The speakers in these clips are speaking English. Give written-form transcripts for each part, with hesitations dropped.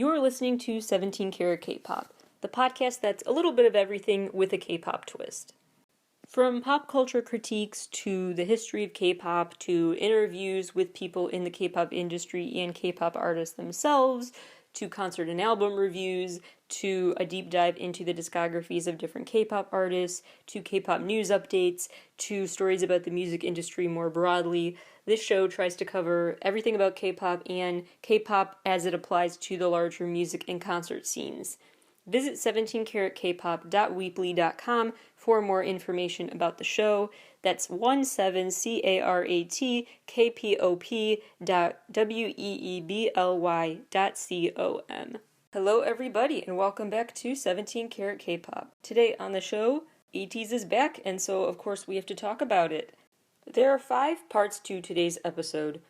You're listening to 17 Carat K-Pop, the podcast that's a little bit of everything with a K-pop twist. From pop culture critiques to the history of K-pop to interviews with people in the K-pop industry and K-pop artists themselves, to concert and album reviews, to a deep dive into the discographies of different K-pop artists, to K-pop news updates, to stories about the music industry more broadly. This show tries to cover everything about K-pop and K-pop as it applies to the larger music and concert scenes. Visit 17caratkpop.weebly.com for more information about the show. That's 17caratkpop.weebly.com. Hello everybody and welcome back to 17 Carat K-Pop. Today on the show, ATEEZ is back and so of course we have to talk about it. There are 5 parts to today's episode.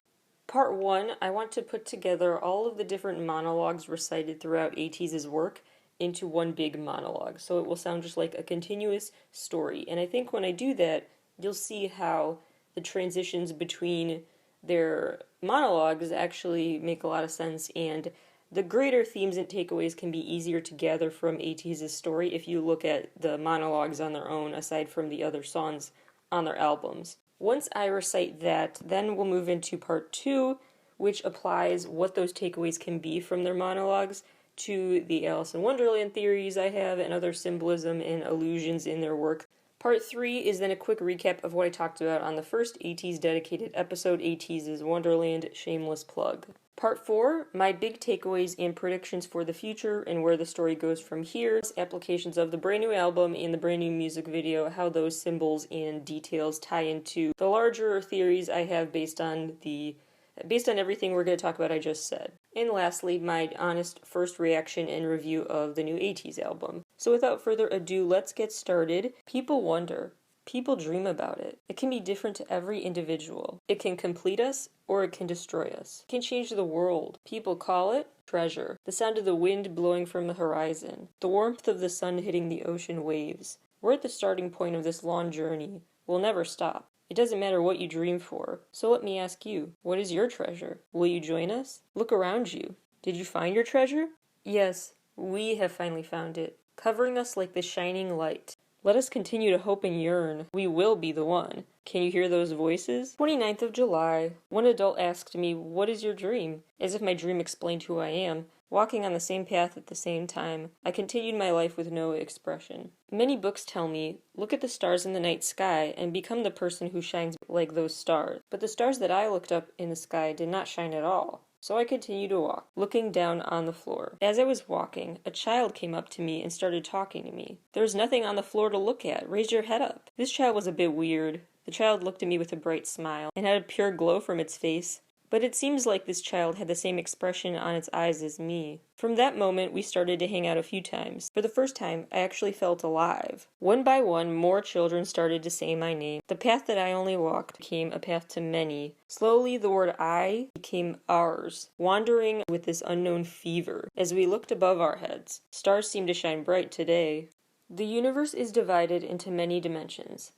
Part 1, I want to put together all of the different monologues recited throughout ATEEZ's work into one big monologue, so it will sound just like a continuous story. And I think when I do that, you'll see how the transitions between their monologues actually make a lot of sense, and the greater themes and takeaways can be easier to gather from ATEEZ's story if you look at the monologues on their own, aside from the other songs on their albums. Once I recite that, then we'll move into part 2, which applies what those takeaways can be from their monologues to the Alice in Wonderland theories I have and other symbolism and allusions in their work. Part 3 is then a quick recap of what I talked about on the first ATEEZ dedicated episode, ATEEZ's Wonderland Shameless Plug. Part 4, my big takeaways and predictions for the future and where the story goes from here, applications of the brand new album and the brand new music video, how those symbols and details tie into the larger theories I have based on everything we're going to talk about I just said. And lastly, my honest first reaction and review of the new ATEEZ album. So without further ado, let's get started. People wonder. People dream about it. It can be different to every individual. It can complete us, or it can destroy us. It can change the world. People call it treasure. The sound of the wind blowing from the horizon. The warmth of the sun hitting the ocean waves. We're at the starting point of this long journey. We'll never stop. It doesn't matter what you dream for. So let me ask you, what is your treasure? Will you join us? Look around you. Did you find your treasure? Yes, we have finally found it, covering us like the shining light. Let us continue to hope and yearn. We will be the one. Can you hear those voices? 29th of July. One adult asked me, "What is your dream?" As if my dream explained who I am. Walking on the same path at the same time, I continued my life with no expression. Many books tell me, look at the stars in the night sky and become the person who shines like those stars. But the stars that I looked up in the sky did not shine at all. So I continued to walk, looking down on the floor. As I was walking, a child came up to me and started talking to me. "There's nothing on the floor to look at. Raise your head up." This child was a bit weird. The child looked at me with a bright smile and had a pure glow from its face. But it seems like this child had the same expression on its eyes as me. From that moment, we started to hang out a few times. For the first time, I actually felt alive. One by one, more children started to say my name. The path that I only walked became a path to many. Slowly, the word I became ours, wandering with this unknown fever. As we looked above our heads, stars seemed to shine bright today. The universe is divided into many dimensions.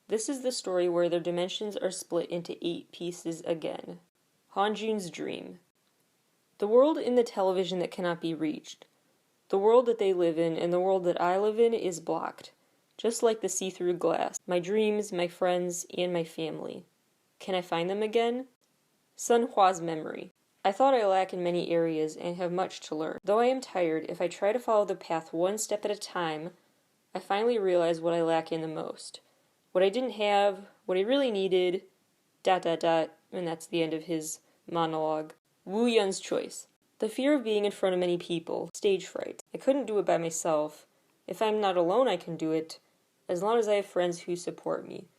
This is the story where their dimensions are split into 8 pieces again. Hanjun's dream. The world in the television that cannot be reached. The world that they live in and the world that I live in is blocked, just like the see-through glass. My dreams, my friends, and my family. Can I find them again? Sun Hwa's memory. I thought I lack in many areas and have much to learn. Though I am tired, if I try to follow the path one step at a time, I finally realize what I lack in the most. What I didn't have, what I really needed, ... and that's the end of his monologue. Woo Yun's choice. The fear of being in front of many people. Stage fright. I couldn't do it by myself. If I'm not alone, I can do it, as long as I have friends who support me.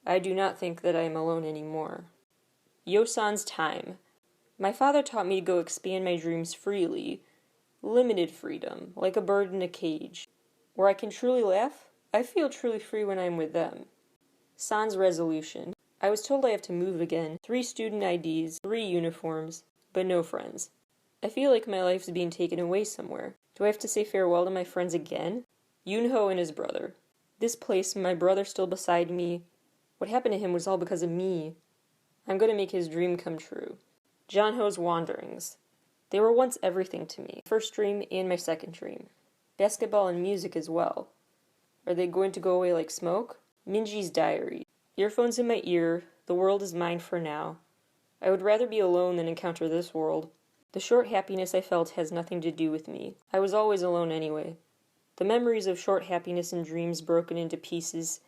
I do not think that I am alone anymore. Yosan's time. My father taught me to go expand my dreams freely. Limited freedom, like a bird in a cage. Where I can truly laugh, I feel truly free when I'm with them. San's resolution. I was told I have to move again. 3 student IDs, 3 uniforms, but no friends. I feel like my life's being taken away somewhere. Do I have to say farewell to my friends again? Yoonho and his brother. This place, my brother still beside me. What happened to him was all because of me. I'm going to make his dream come true. Jeonho's wanderings. They were once everything to me. First dream and my second dream. Basketball and music as well. Are they going to go away like smoke? Minji's diary. Earphones in my ear. The world is mine for now. I would rather be alone than encounter this world. The short happiness I felt has nothing to do with me. I was always alone anyway. The memories of short happiness and dreams broken into pieces.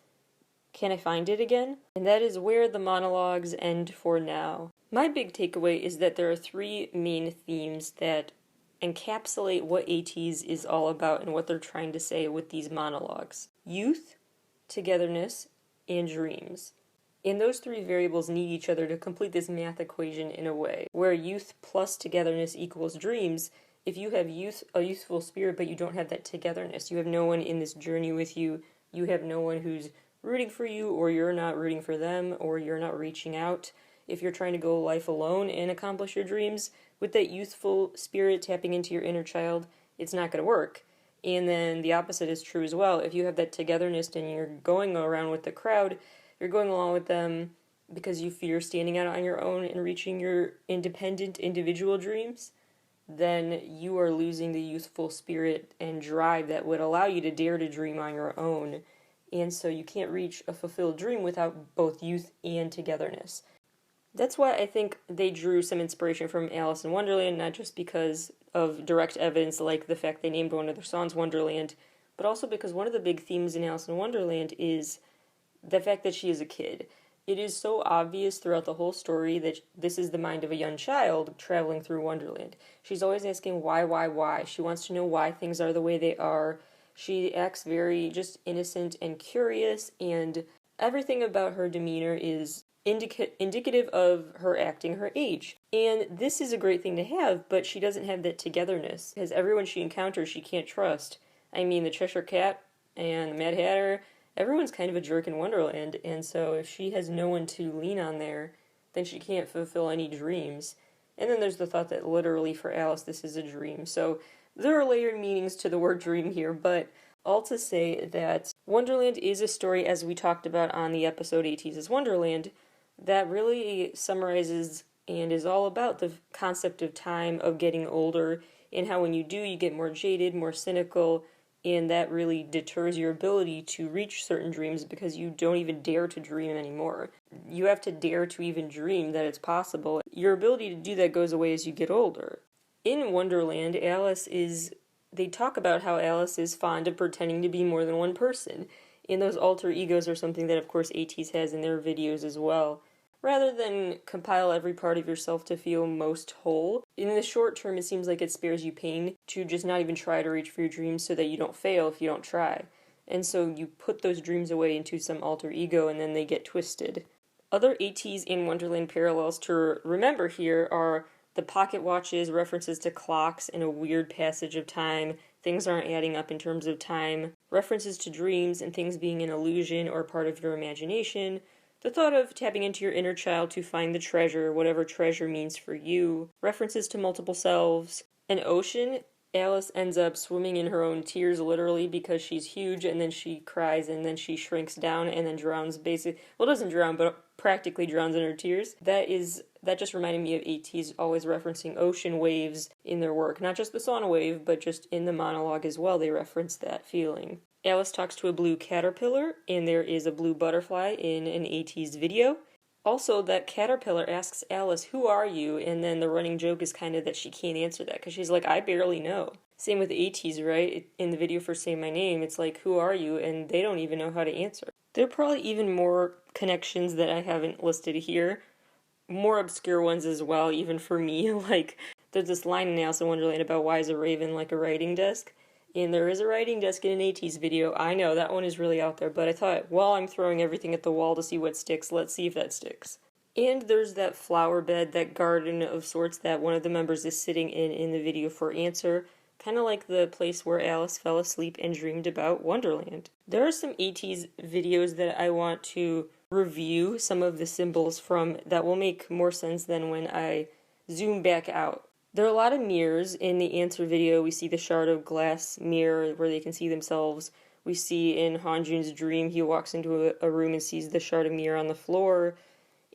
Can I find it again? And that is where the monologues end for now. My big takeaway is that there are three main themes that encapsulate what ATEEZ is all about and what they're trying to say with these monologues. Youth, togetherness, and dreams. And those three variables need each other to complete this math equation in a way, where youth plus togetherness equals dreams. If you have a youthful spirit, but you don't have that togetherness, you have no one in this journey with you, you have no one who's rooting for you, or you're not rooting for them, or you're not reaching out. If you're trying to go life alone and accomplish your dreams, with that youthful spirit tapping into your inner child, it's not going to work. And then the opposite is true as well. If you have that togetherness and you're going around with the crowd, you're going along with them because you fear standing out on your own and reaching your independent individual dreams, then you are losing the youthful spirit and drive that would allow you to dare to dream on your own. And so you can't reach a fulfilled dream without both youth and togetherness. That's why I think they drew some inspiration from Alice in Wonderland, not just because of direct evidence like the fact they named one of their songs Wonderland, but also because one of the big themes in Alice in Wonderland is the fact that she is a kid. It is so obvious throughout the whole story that this is the mind of a young child traveling through Wonderland. She's always asking why. She wants to know why things are the way they are. She acts very just innocent and curious, and everything about her demeanor is indicative of her acting her age. And this is a great thing to have, but she doesn't have that togetherness, because everyone she encounters she can't trust. I mean, the Cheshire Cat and the Mad Hatter, everyone's kind of a jerk in Wonderland, and so if she has no one to lean on there, then she can't fulfill any dreams. And then there's the thought that literally for Alice this is a dream. So there are layered meanings to the word dream here, but all to say that Wonderland is a story, as we talked about on the episode ATEEZ Wonderland, that really summarizes and is all about the concept of time, of getting older, and how when you do, you get more jaded, more cynical, and that really deters your ability to reach certain dreams because you don't even dare to dream anymore. You have to dare to even dream that it's possible. Your ability to do that goes away as you get older. In Wonderland, they talk about how Alice is fond of pretending to be more than one person. And those alter egos are something that, of course, ATEEZ has in their videos as well. Rather than compile every part of yourself to feel most whole, in the short term it seems like it spares you pain to just not even try to reach for your dreams so that you don't fail if you don't try. And so you put those dreams away into some alter ego and then they get twisted. Other ATEEZ and Wonderland parallels to remember here are the pocket watches, references to clocks in a weird passage of time, things aren't adding up in terms of time, references to dreams and things being an illusion or part of your imagination, the thought of tapping into your inner child to find the treasure, whatever treasure means for you, references to multiple selves, an ocean. Alice ends up swimming in her own tears literally because she's huge and then she cries and then she shrinks down and then drowns doesn't drown but practically drowns in her tears. That just reminded me of ATEEZ always referencing ocean waves in their work. Not just the sauna wave, but just in the monologue as well, they reference that feeling. Alice talks to a blue caterpillar, and there is a blue butterfly in an ATEEZ video. Also, that caterpillar asks Alice, "Who are you?" And then the running joke is kind of that she can't answer that, because she's like, "I barely know." Same with ATEEZ, right? In the video for Say My Name, it's like, "Who are you?" And they don't even know how to answer. There are probably even more connections that I haven't listed here. More obscure ones as well, even for me. Like, there's this line in Alice in Wonderland about why is a raven like a writing desk? And there is a writing desk in an ATEEZ video. I know, that one is really out there, but I thought, while I'm throwing everything at the wall to see what sticks, let's see if that sticks. And there's that flower bed, that garden of sorts that one of the members is sitting in the video for answer, kind of like the place where Alice fell asleep and dreamed about Wonderland. There are some ATEEZ videos that I want to review some of the symbols from that will make more sense than when I zoom back out. There are a lot of mirrors. In the answer video, we see the shard of glass mirror where they can see themselves. We see in Hanjun's dream, he walks into a room and sees the shard of mirror on the floor.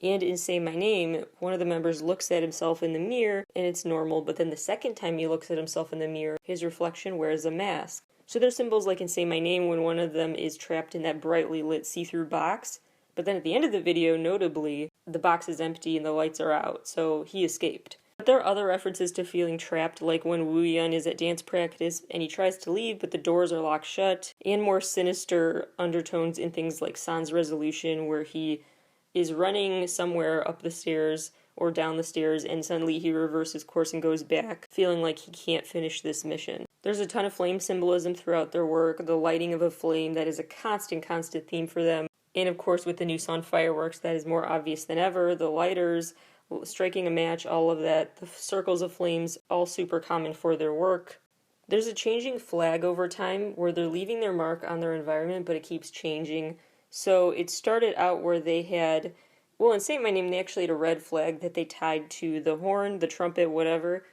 And in Say My Name, one of the members looks at himself in the mirror and it's normal, but then the second time he looks at himself in the mirror, his reflection wears a mask. So there's symbols like in Say My Name when one of them is trapped in that brightly lit see-through box, but then at the end of the video, notably, the box is empty and the lights are out, so he escaped. But there are other references to feeling trapped, like when Woo-yeon is at dance practice and he tries to leave but the doors are locked shut, and more sinister undertones in things like San's resolution where he is running somewhere up the stairs or down the stairs and suddenly he reverses course and goes back, feeling like he can't finish this mission. There's a ton of flame symbolism throughout their work, the lighting of a flame, that is a constant theme for them. And of course with the new song Fireworks, that is more obvious than ever, the lighters, striking a match, all of that, the circles of flames, all super common for their work. There's a changing flag over time where they're leaving their mark on their environment, but it keeps changing. So it started out where they had, well, in Say My Name, they actually had a red flag that they tied to the horn, the trumpet, whatever,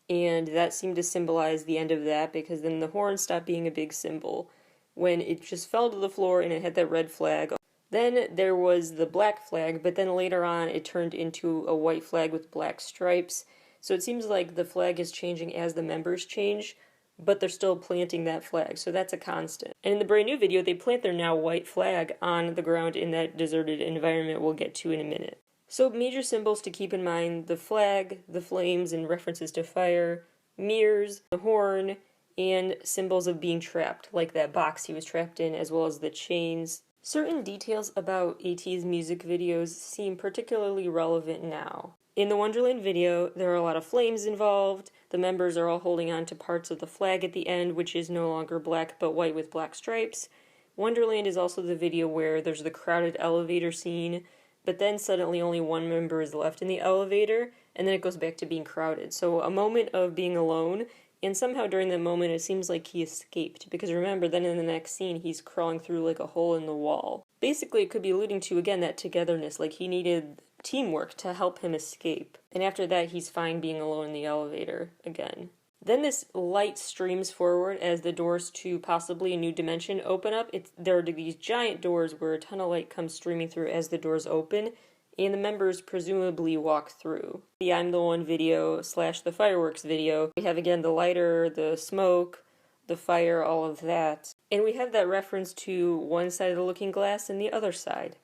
and that seemed to symbolize the end of that, because then the horn stopped being a big symbol when it just fell to the floor and it had that red flag. Then there was the black flag, but then later on it turned into a white flag with black stripes. So it seems like the flag is changing as the members change, but they're still planting that flag, so that's a constant. And in the brand new video, they plant their now white flag on the ground in that deserted environment we'll get to in a minute. So major symbols to keep in mind: the flag, the flames and references to fire, mirrors, the horn, and symbols of being trapped, like that box he was trapped in, as well as the chains. Certain details about ATEEZ music videos seem particularly relevant now. In the Wonderland video, there are a lot of flames involved. The members are all holding on to parts of the flag at the end, which is no longer black but white with black stripes. Wonderland is also the video where there's the crowded elevator scene, but then suddenly only one member is left in the elevator, and then it goes back to being crowded. So a moment of being alone, and somehow during that moment it seems like he escaped, because remember, then in the next scene he's crawling through like a hole in the wall. Basically it could be alluding to, again, that togetherness, like he needed teamwork to help him escape. And after that he's fine being alone in the elevator again. Then this light streams forward as the doors to possibly a new dimension open up. There are these giant doors where a ton of light comes streaming through as the doors open, and the members presumably walk through. The I'm the One video / the fireworks video, we have again the lighter, the smoke, the fire, all of that. And we have that reference to one side of the looking glass and the other side.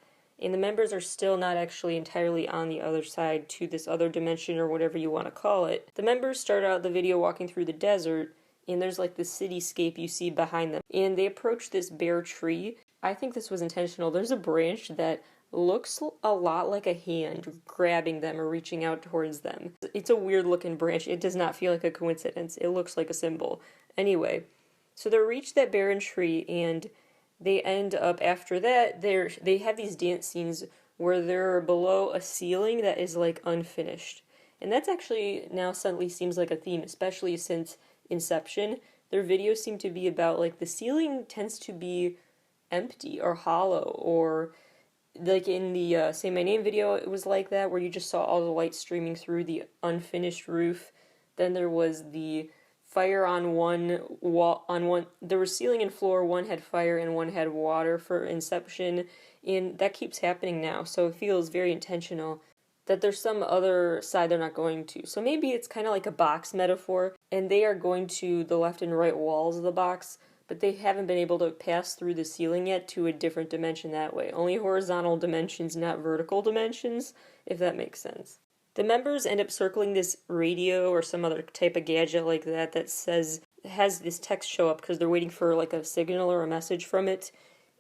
And the members are still not actually entirely on the other side to this other dimension or whatever you want to call it. The members start out the video walking through the desert, and there's like the cityscape you see behind them. And they approach this bare tree. I think this was intentional. There's a branch that looks a lot like a hand grabbing them or reaching out towards them. It's a weird looking branch. It does not feel like a coincidence. It looks like a symbol. Anyway, so they reach that barren tree, and they end up, after that, they have these dance scenes where they're below a ceiling that is like unfinished. And that's actually now suddenly seems like a theme, especially since Inception. Their videos seem to be about like the ceiling tends to be empty or hollow, or like in the Say My Name video it was like that, where you just saw all the light streaming through the unfinished roof. Then there was the fire on one wall, there was ceiling and floor, one had fire and one had water for Inception, and that keeps happening now, so it feels very intentional that there's some other side they're not going to. So maybe it's kind of like a box metaphor, and they are going to the left and right walls of the box, but they haven't been able to pass through the ceiling yet to a different dimension that way. Only horizontal dimensions, not vertical dimensions, if that makes sense. The members end up circling this radio or some other type of gadget like that that has this text show up because they're waiting for like a signal or a message from it,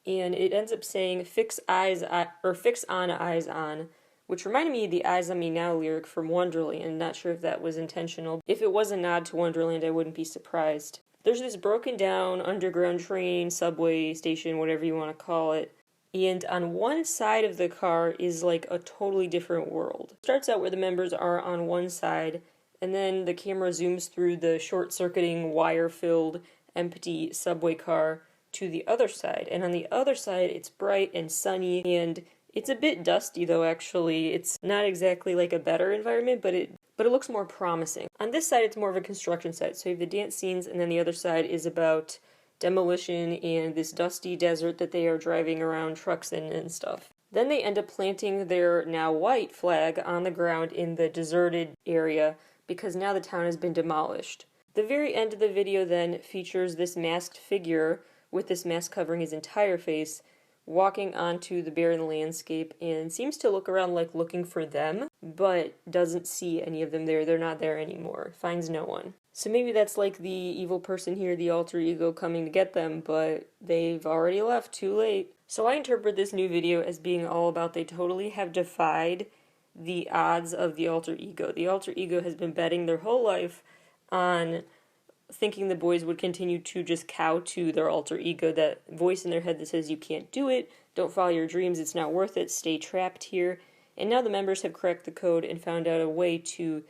and it ends up saying fix on eyes on, which reminded me of the Eyes on Me Now lyric from Wonderland. Not sure if that was intentional. If it was a nod to Wonderland, I wouldn't be surprised. There's this broken down underground train, subway station, whatever you want to call it, and on one side of the car is like a totally different world. It starts out where the members are on one side, and then the camera zooms through the short-circuiting, wire-filled, empty subway car to the other side. And on the other side, it's bright and sunny, and it's a bit dusty though, actually. It's not exactly like a better environment, but it looks more promising. On this side, it's more of a construction site, so you have the dance scenes, and then the other side is about demolition and this dusty desert that they are driving around trucks in and stuff. Then they end up planting their now white flag on the ground in the deserted area because now the town has been demolished. The very end of the video then features this masked figure with this mask covering his entire face walking onto the barren landscape and seems to look around like looking for them, but doesn't see any of them there. They're not there anymore. Finds no one. So maybe that's like the evil person here, the alter ego coming to get them, but they've already left, too late. So I interpret this new video as being all about they totally have defied the odds of the alter ego. The alter ego has been betting their whole life on thinking the boys would continue to just cow to their alter ego, that voice in their head that says you can't do it, don't follow your dreams, it's not worth it, stay trapped here. And now the members have cracked the code and found out a way to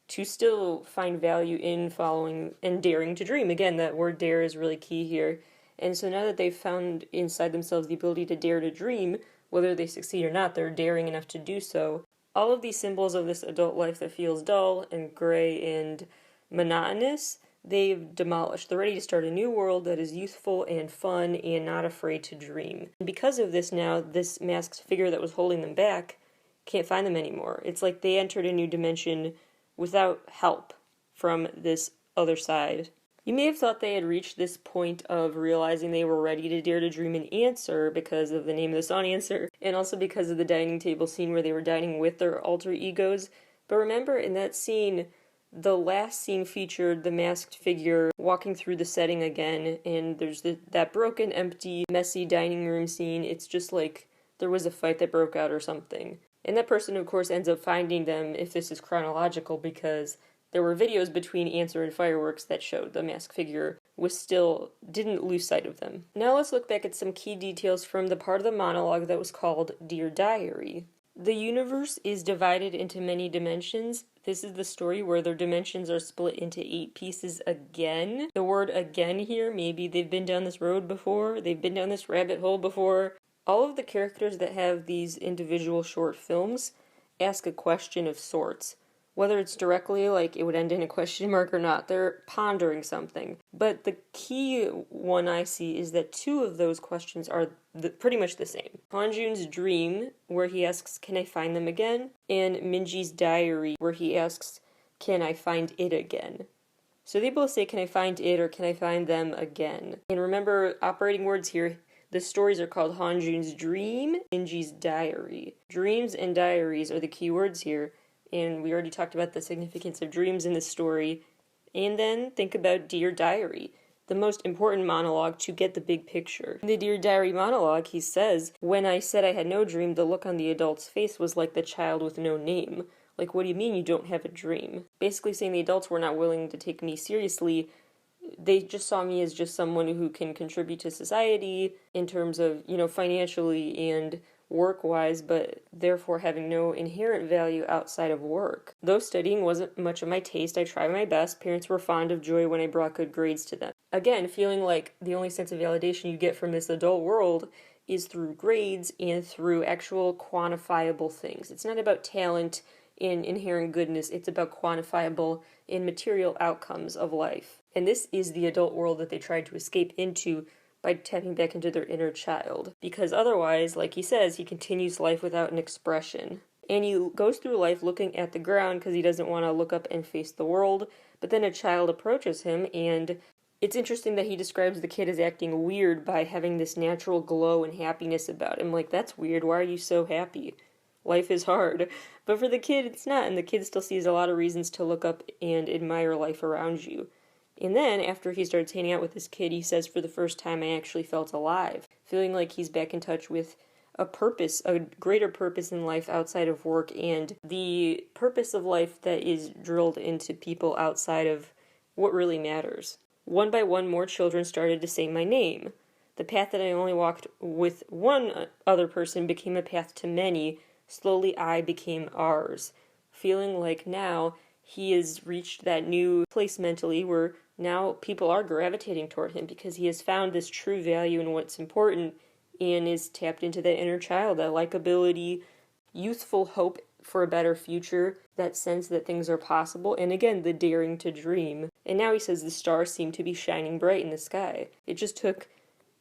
still find value in following and daring to dream. Again, that word dare is really key here. And so now that they've found inside themselves the ability to dare to dream, whether they succeed or not, they're daring enough to do so. All of these symbols of this adult life that feels dull and gray and monotonous, they've demolished. They're ready to start a new world that is youthful and fun and not afraid to dream. And because of this now, this masked figure that was holding them back can't find them anymore. It's like they entered a new dimension without help from this other side. You may have thought they had reached this point of realizing they were ready to dare to dream and answer because of the name of the song Answer, and also because of the dining table scene where they were dining with their alter egos. But remember, in that scene, the last scene featured the masked figure walking through the setting again, and there's that broken, empty, messy dining room scene. It's just like there was a fight that broke out or something. And that person, of course, ends up finding them, if this is chronological, because there were videos between Answer and Fireworks that showed the masked figure didn't lose sight of them. Now let's look back at some key details from the part of the monologue that was called Dear Diary. The universe is divided into many dimensions. This is the story where their dimensions are split into 8 pieces again. The word again here, maybe they've been down this road before, they've been down this rabbit hole before. All of the characters that have these individual short films ask a question of sorts. Whether it's directly, like it would end in a question mark or not, they're pondering something. But the key one I see is that 2 of those questions are pretty much the same. Hanjun's dream, where he asks, can I find them again? And Minji's diary, where he asks, can I find it again? So they both say, can I find it or can I find them again? And remember, operating words here, the stories are called Hanjun's dream, Minji's diary. Dreams and diaries are the key words here. And we already talked about the significance of dreams in this story. And then think about Dear Diary, the most important monologue to get the big picture. In the Dear Diary monologue, he says, when I said I had no dream, the look on the adult's face was like the child with no name. Like, what do you mean you don't have a dream? Basically saying the adults were not willing to take me seriously. They just saw me as just someone who can contribute to society in terms of, financially and work-wise, but therefore having no inherent value outside of work. Though studying wasn't much of my taste, I tried my best. Parents were fond of joy when I brought good grades to them. Again, feeling like the only sense of validation you get from this adult world is through grades and through actual quantifiable things. It's not about talent and inherent goodness, it's about quantifiable and material outcomes of life. And this is the adult world that they tried to escape into by tapping back into their inner child. Because otherwise, like he says, he continues life without an expression. And he goes through life looking at the ground because he doesn't want to look up and face the world. But then a child approaches him, and it's interesting that he describes the kid as acting weird by having this natural glow and happiness about him. Like, that's weird. Why are you so happy? Life is hard. But for the kid, it's not. And the kid still sees a lot of reasons to look up and admire life around you. And then, after he starts hanging out with this kid, he says, for the first time, I actually felt alive. Feeling like he's back in touch with a purpose, a greater purpose in life outside of work, and the purpose of life that is drilled into people outside of what really matters. One by one, more children started to say my name. The path that I only walked with one other person became a path to many. Slowly, I became ours. Feeling like now he has reached that new place mentally where now people are gravitating toward him because he has found this true value in what's important and is tapped into that inner child, that likability, youthful hope for a better future, that sense that things are possible, and again, the daring to dream. And now he says the stars seem to be shining bright in the sky. It just took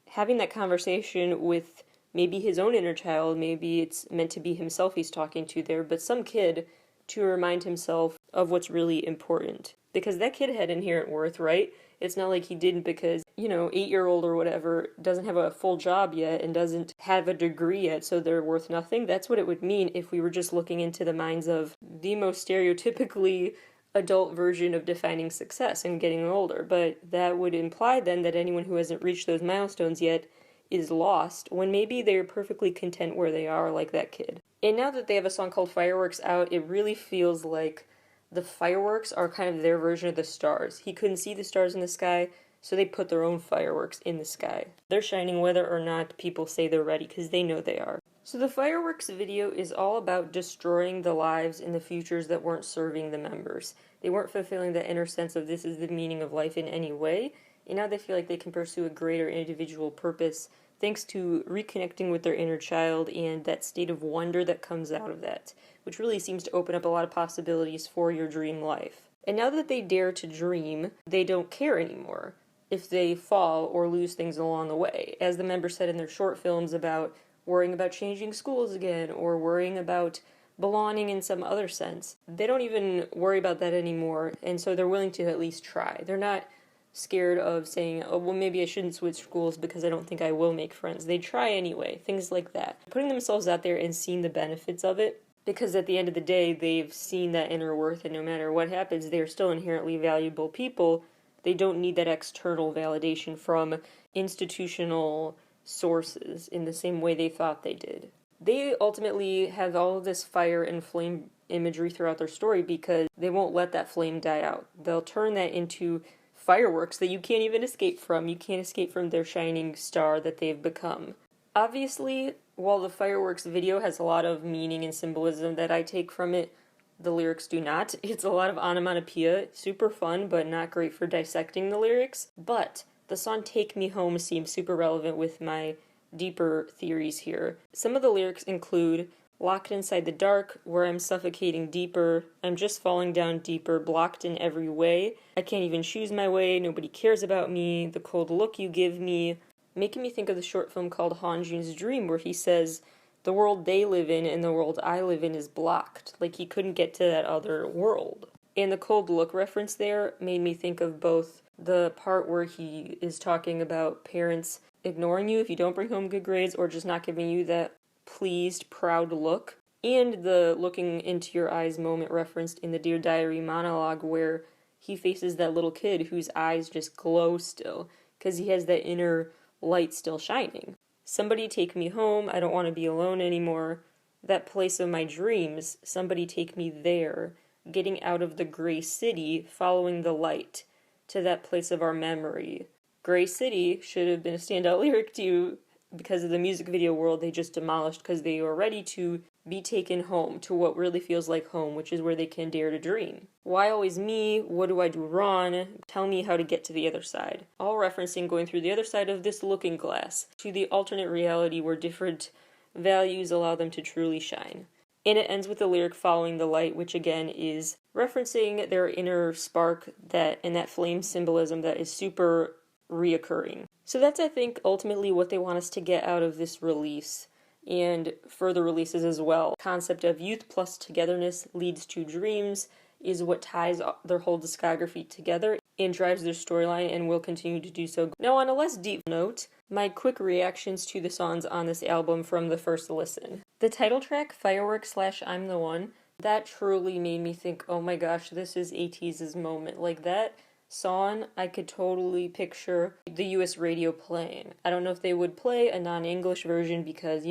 having that conversation with maybe his own inner child, maybe it's meant to be himself he's talking to there, but some kid to remind himself of what's really important. Because that kid had inherent worth, right? It's not like he didn't because, 8-year-old or whatever doesn't have a full job yet and doesn't have a degree yet, so they're worth nothing. That's what it would mean if we were just looking into the minds of the most stereotypically adult version of defining success and getting older. But that would imply then that anyone who hasn't reached those milestones yet is lost, when maybe they're perfectly content where they are, like that kid. And now that they have a song called Fireworks out, it really feels like the fireworks are kind of their version of the stars. He couldn't see the stars in the sky, so they put their own fireworks in the sky. They're shining whether or not people say they're ready, because they know they are. So the fireworks video is all about destroying the lives and the futures that weren't serving the members. They weren't fulfilling that inner sense of this is the meaning of life in any way, and now they feel like they can pursue a greater individual purpose thanks to reconnecting with their inner child and that state of wonder that comes out of that, which really seems to open up a lot of possibilities for your dream life. And now that they dare to dream, they don't care anymore if they fall or lose things along the way. As the members said in their short films about worrying about changing schools again or worrying about belonging in some other sense, they don't even worry about that anymore, and so they're willing to at least try. They're not scared of saying, oh, well, maybe I shouldn't switch schools because I don't think I will make friends. They try anyway, things like that. Putting themselves out there and seeing the benefits of it, because at the end of the day, they've seen that inner worth, and no matter what happens, they're still inherently valuable people. They don't need that external validation from institutional sources in the same way they thought they did. They ultimately have all of this fire and flame imagery throughout their story because they won't let that flame die out. They'll turn that into fireworks that you can't even escape from. You can't escape from their shining star that they've become. Obviously, while the fireworks video has a lot of meaning and symbolism that I take from it, the lyrics do not. It's a lot of onomatopoeia, super fun, but not great for dissecting the lyrics. But the song Take Me Home seems super relevant with my deeper theories here. Some of the lyrics include, locked inside the dark, where I'm suffocating deeper, I'm just falling down deeper, blocked in every way, I can't even choose my way, nobody cares about me, the cold look you give me, making me think of the short film called Hanjun's Dream, where he says, the world they live in and the world I live in is blocked, like he couldn't get to that other world. And the cold look reference there made me think of both the part where he is talking about parents ignoring you if you don't bring home good grades, or just not giving you that pleased, proud look, and the looking into your eyes moment referenced in the Dear Diary monologue where he faces that little kid whose eyes just glow still, because he has that inner light still shining. Somebody take me home, I don't want to be alone anymore. That place of my dreams, somebody take me there. Getting out of the gray city, following the light, to that place of our memory. Gray City should have been a standout lyric to because of the music video world they just demolished because they were ready to be taken home to what really feels like home, which is where they can dare to dream. Why always me? What do I do wrong? Tell me how to get to the other side. All referencing going through the other side of this looking glass to the alternate reality where different values allow them to truly shine. And it ends with the lyric following the light, which again is referencing their inner spark that and that flame symbolism that is super reoccurring. So that's, I think, ultimately what they want us to get out of this release and further releases as well. Concept of youth plus togetherness leads to dreams is what ties their whole discography together and drives their storyline and will continue to do so. Now, on a less deep note, my quick reactions to the songs on this album from the first listen. The title track, Fireworks / I'm the One, that truly made me think, oh my gosh, this is ATEEZ's moment. Like that song, I could totally picture the US radio playing. I don't know if they would play a non-English version because,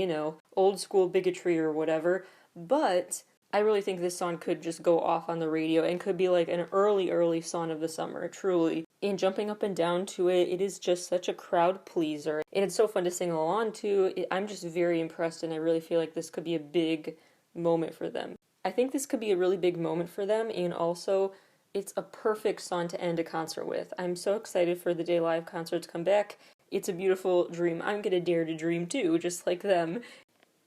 old school bigotry or whatever, but I really think this song could just go off on the radio and could be like an early song of the summer, truly. And jumping up and down to it, it is just such a crowd pleaser. And it's so fun to sing along to. I'm just very impressed, and I really feel like this could be a big moment for them. I think this could be a really big moment for them, and also it's a perfect song to end a concert with. I'm so excited for the Day Live concert to come back. It's a beautiful dream. I'm gonna dare to dream too, just like them,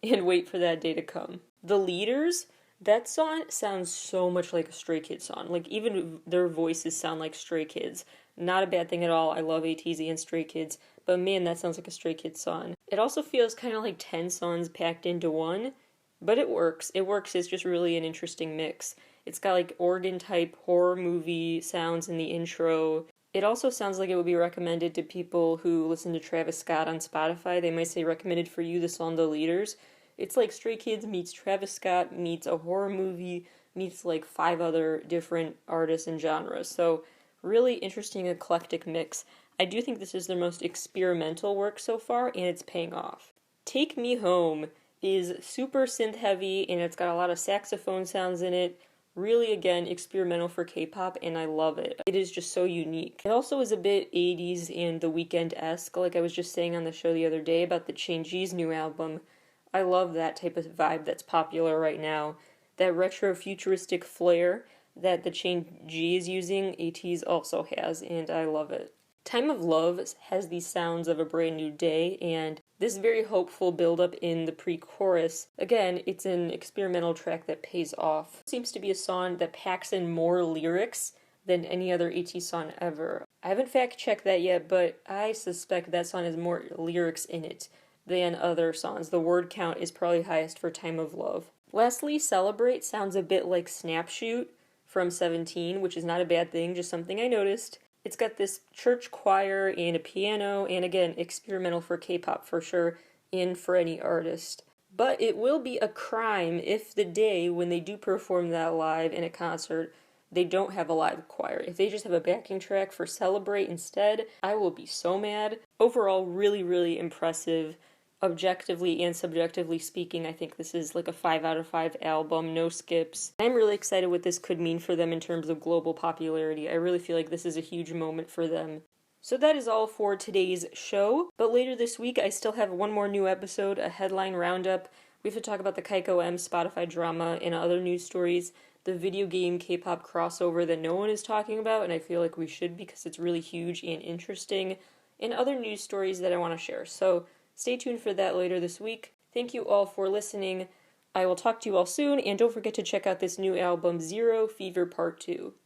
and wait for that day to come. The Leaders, that song sounds so much like a Stray Kids song. Like, even their voices sound like Stray Kids. Not a bad thing at all. I love ATEEZ and Stray Kids, but man, that sounds like a Stray Kids song. It also feels kind of like 10 songs packed into one, but it works. It works. It's just really an interesting mix. It's got like organ type horror movie sounds in the intro. It also sounds like it would be recommended to people who listen to Travis Scott on Spotify. They might say recommended for you, the song The Leaders. It's like Stray Kids meets Travis Scott meets a horror movie meets like 5 other different artists and genres. So really interesting eclectic mix. I do think this is their most experimental work so far, and it's paying off. Take Me Home is super synth heavy, and it's got a lot of saxophone sounds in it. Really, again, experimental for K-pop, and I love it. It is just so unique. It also is a bit 80s and The Weeknd-esque, like I was just saying on the show the other day about the Change's new album. I love that type of vibe that's popular right now. That retro futuristic flair that the Change is using, ATEEZ also has, and I love it. Time of Love has these sounds of a brand new day, and this very hopeful build-up in the pre-chorus. Again, it's an experimental track that pays off. It seems to be a song that packs in more lyrics than any other ATEEZ song ever. I haven't fact-checked that yet, but I suspect that song has more lyrics in it than other songs. The word count is probably highest for Time of Love. Lastly, Celebrate sounds a bit like Snapshoot from 17, which is not a bad thing, just something I noticed. It's got this church choir and a piano, and again, experimental for K-pop for sure, and for any artist. But it will be a crime if the day when they do perform that live in a concert, they don't have a live choir. If they just have a backing track for Celebrate instead, I will be so mad. Overall, really, really impressive. Objectively and subjectively speaking, I think this is like a 5 out of 5 album, no skips. I'm really excited what this could mean for them in terms of global popularity. I really feel like this is a huge moment for them. So that is all for today's show, but later this week I still have one more new episode, a headline roundup. We have to talk about the Kaiko M Spotify drama and other news stories, the video game K-pop crossover that no one is talking about, and I feel like we should because it's really huge and interesting, and other news stories that I want to share. So stay tuned for that later this week. Thank you all for listening. I will talk to you all soon, and don't forget to check out this new album, Zero Fever Part 2.